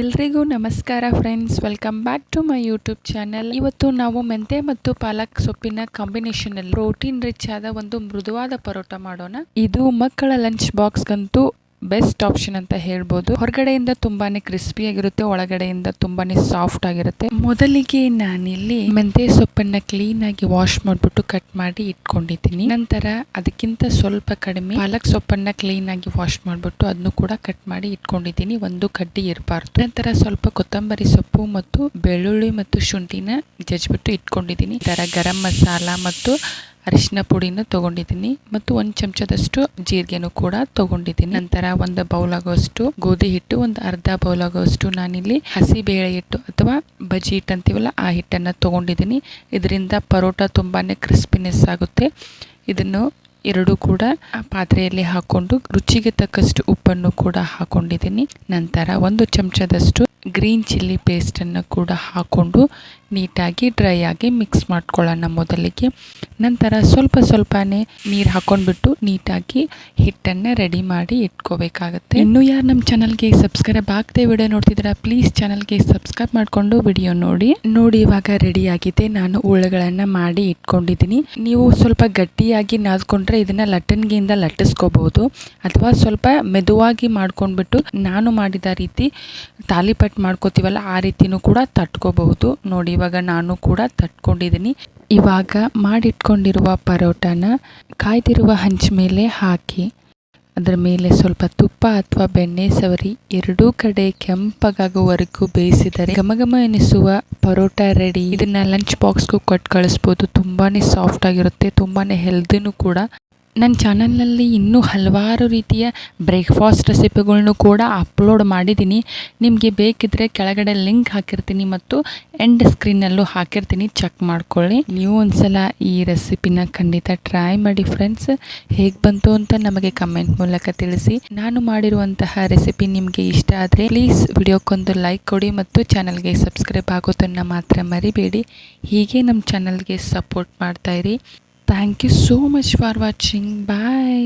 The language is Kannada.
ಎಲ್ರಿಗೂ ನಮಸ್ಕಾರ friends, welcome back to my YouTube channel. ಇವತ್ತು ನಾವು ಮೆಂತೆ ಮತ್ತು ಪಾಲಕ್ ಸೊಪ್ಪಿನ ಕಾಂಬಿನೇಷನ್ ಅಲ್ಲಿ ಪ್ರೋಟೀನ್ ರಿಚ್ ಆದ ಒಂದು ಮೃದುವಾದ ಪರೋಟ ಮಾಡೋಣ. ಇದು ಮಕ್ಕಳ ಲಂಚ್ ಬಾಕ್ಸ್ಗಂತೂ ಬೆಸ್ಟ್ ಆಪ್ಷನ್ ಅಂತ ಹೇಳ್ಬೋದು. ಹೊರಗಡೆಯಿಂದ ತುಂಬಾನೇ ಕ್ರಿಸ್ಪಿ ಆಗಿರುತ್ತೆ, ಒಳಗಡೆಯಿಂದ ತುಂಬಾನೇ ಸಾಫ್ಟ್ ಆಗಿರುತ್ತೆ. ಮೊದಲಿಗೆ ನಾನಿಲ್ಲಿ ಮೆಂತೆ ಸೊಪ್ಪನ್ನ ಕ್ಲೀನ್ ಆಗಿ ವಾಶ್ ಮಾಡ್ಬಿಟ್ಟು ಕಟ್ ಮಾಡಿ ಇಟ್ಕೊಂಡಿದ್ದೀನಿ. ನಂತರ ಅದಕ್ಕಿಂತ ಸ್ವಲ್ಪ ಕಡಿಮೆ ಪಾಲಕ್ ಸೊಪ್ಪನ್ನ ಕ್ಲೀನ್ ಆಗಿ ವಾಶ್ ಮಾಡ್ಬಿಟ್ಟು ಅದನ್ನು ಕೂಡ ಕಟ್ ಮಾಡಿ ಇಟ್ಕೊಂಡಿದ್ದೀನಿ. ಒಂದು ಕಡ್ಡಿ ಇರಬಾರ್ದು. ನಂತರ ಸ್ವಲ್ಪ ಕೊತ್ತಂಬರಿ ಸೊಪ್ಪು ಮತ್ತು ಬೆಳ್ಳುಳ್ಳಿ ಮತ್ತು ಶುಂಠಿನ ಜಜ್ಬಿಟ್ಟು ಇಟ್ಕೊಂಡಿದ್ದೀನಿ. ತರ ಗರಂ ಮಸಾಲ ಮತ್ತು ಅರಿಶಿನ ಪುಡಿನ ತಗೊಂಡಿದ್ದೀನಿ ಮತ್ತು ಒಂದು ಚಮಚದಷ್ಟು ಜೀರಿಗೆನೂ ಕೂಡ ತಗೊಂಡಿದ್ದೀನಿ. ನಂತರ ಒಂದು ಬೌಲ್ ಆಗುವಷ್ಟು ಗೋಧಿ ಹಿಟ್ಟು, ಒಂದು ಅರ್ಧ ಬೌಲ್ ಆಗುವಷ್ಟು ನಾನಿಲ್ಲಿ ಹಸಿ ಬೇಳೆ ಹಿಟ್ಟು ಅಥವಾ ಬಜ್ಜಿ ಹಿಟ್ಟು ಅಂತೀವಲ್ಲ ಆ ಹಿಟ್ಟನ್ನು ತಗೊಂಡಿದ್ದೀನಿ. ಇದರಿಂದ ಪರೋಟ ತುಂಬಾನೇ ಕ್ರಿಸ್ಪಿನೆಸ್ ಆಗುತ್ತೆ. ಇದನ್ನು ಎರಡು ಕೂಡ ಪಾತ್ರೆಯಲ್ಲಿ ಹಾಕೊಂಡು ರುಚಿಗೆ ತಕ್ಕಷ್ಟು ಉಪ್ಪನ್ನು ಕೂಡ ಹಾಕೊಂಡಿದ್ದೀನಿ. ನಂತರ ಒಂದು ಚಮಚದಷ್ಟು ಗ್ರೀನ್ ಚಿಲ್ಲಿ ಪೇಸ್ಟನ್ನು ಕೂಡ ಹಾಕೊಂಡು ನೀಟಾಗಿ ಡ್ರೈ ಆಗಿ ಮಿಕ್ಸ್ ಮಾಡ್ಕೊಳ್ಳೋಣ ಮೊದಲಿಗೆ. ನಂತರ ಸ್ವಲ್ಪನೇ ನೀರು ಹಾಕೊಂಡ್ಬಿಟ್ಟು ನೀಟಾಗಿ ಹಿಟ್ಟನ್ನು ರೆಡಿ ಮಾಡಿ ಇಟ್ಕೋಬೇಕಾಗತ್ತೆ. ಇನ್ನೂ ಯಾರು ನಮ್ಮ ಚಾನಲ್ಗೆ ಸಬ್ಸ್ಕ್ರೈಬ್ ಆಗದೆ ವಿಡಿಯೋ ನೋಡ್ತಿದ್ದೀರಾ, ಪ್ಲೀಸ್ ಚಾನಲ್ಗೆ ಸಬ್ಸ್ಕ್ರೈಬ್ ಮಾಡಿಕೊಂಡು ವಿಡಿಯೋ ನೋಡಿ. ಇವಾಗ ರೆಡಿ ಆಗಿದೆ. ನಾನು ಉಳ್ಳುಗಳನ್ನು ಮಾಡಿ ಇಟ್ಕೊಂಡಿದ್ದೀನಿ. ನೀವು ಸ್ವಲ್ಪ ಗಟ್ಟಿಯಾಗಿ ನಾದ್ಕೊಂಡ್ರೆ ಇದನ್ನ ಲಟ್ಟಣಿಗೆಯಿಂದ ಲಟ್ಟಿಸ್ಕೋಬಹುದು, ಅಥವಾ ಸ್ವಲ್ಪ ಮೆದುವಾಗಿ ಮಾಡ್ಕೊಂಡ್ಬಿಟ್ಟು ನಾನು ಮಾಡಿದ ರೀತಿ ತಾಲಿಪಟ್ಟು ಮಾಡ್ಕೋತೀವಲ್ಲ ಆ ರೀತಿನೂ ಕೂಡ ತಟ್ಕೋಬಹುದು. ನೋಡಿ, ಇವಾಗ ನಾನು ಕೂಡ ತಟ್ಕೊಂಡಿದ್ದೀನಿ. ಇವಾಗ ಮಾಡಿಟ್ಕೊಂಡಿರುವ ಪರೋಟಾನ ಕಾಯ್ದಿರುವ ಹಂಚ ಮೇಲೆ ಹಾಕಿ ಅದರ ಮೇಲೆ ಸ್ವಲ್ಪ ತುಪ್ಪ ಅಥವಾ ಬೆಣ್ಣೆ ಸವರಿ ಎರಡೂ ಕಡೆ ಕೆಂಪಗಾಗುವವರೆಗೂ ಬೇಯಿಸಿದರೆ ಘಮಘಮ ಎನಿಸುವ ಪರೋಟ ರೆಡಿ. ಇದನ್ನ ಲಂಚ್ ಬಾಕ್ಸ್ಗೂ ಕೊಟ್ಟು ಕಳಿಸ್ಬೋದು. ತುಂಬಾನೇ ಸಾಫ್ಟ್ ಆಗಿರುತ್ತೆ, ತುಂಬಾನೇ ಹೆಲ್ದಿನೂ ಕೂಡ. ನನ್ನ ಚಾನಲ್ನಲ್ಲಿ ಇನ್ನೂ ಹಲವಾರು ರೀತಿಯ ಬ್ರೇಕ್ಫಾಸ್ಟ್ ರೆಸಿಪಿಗಳನ್ನೂ ಕೂಡ ಅಪ್ಲೋಡ್ ಮಾಡಿದ್ದೀನಿ. ನಿಮಗೆ ಬೇಕಿದ್ದರೆ ಕೆಳಗಡೆ ಲಿಂಕ್ ಹಾಕಿರ್ತೀನಿ ಮತ್ತು ಎಂಡ್ ಸ್ಕ್ರೀನಲ್ಲೂ ಹಾಕಿರ್ತೀನಿ, ಚೆಕ್ ಮಾಡ್ಕೊಳ್ಳಿ. ನೀವು ಒಂದ್ಸಲ ಈ ರೆಸಿಪಿನ ಖಂಡಿತ ಟ್ರೈ ಮಾಡಿ ಫ್ರೆಂಡ್ಸ್. ಹೇಗೆ ಬಂತು ಅಂತ ನಮಗೆ ಕಮೆಂಟ್ ಮೂಲಕ ತಿಳಿಸಿ. ನಾನು ಮಾಡಿರುವಂತಹ ರೆಸಿಪಿ ನಿಮಗೆ ಇಷ್ಟ ಆದರೆ ಪ್ಲೀಸ್ ವಿಡಿಯೋಕ್ಕೊಂದು ಲೈಕ್ ಕೊಡಿ ಮತ್ತು ಚಾನಲ್ಗೆ ಸಬ್ಸ್ಕ್ರೈಬ್ ಆಗೋದನ್ನು ಮಾತ್ರ ಮರಿಬೇಡಿ. ಹೀಗೆ ನಮ್ಮ ಚಾನಲ್ಗೆ support ಮಾಡ್ತಾಯಿರಿ. Thank you so much for watching. Bye.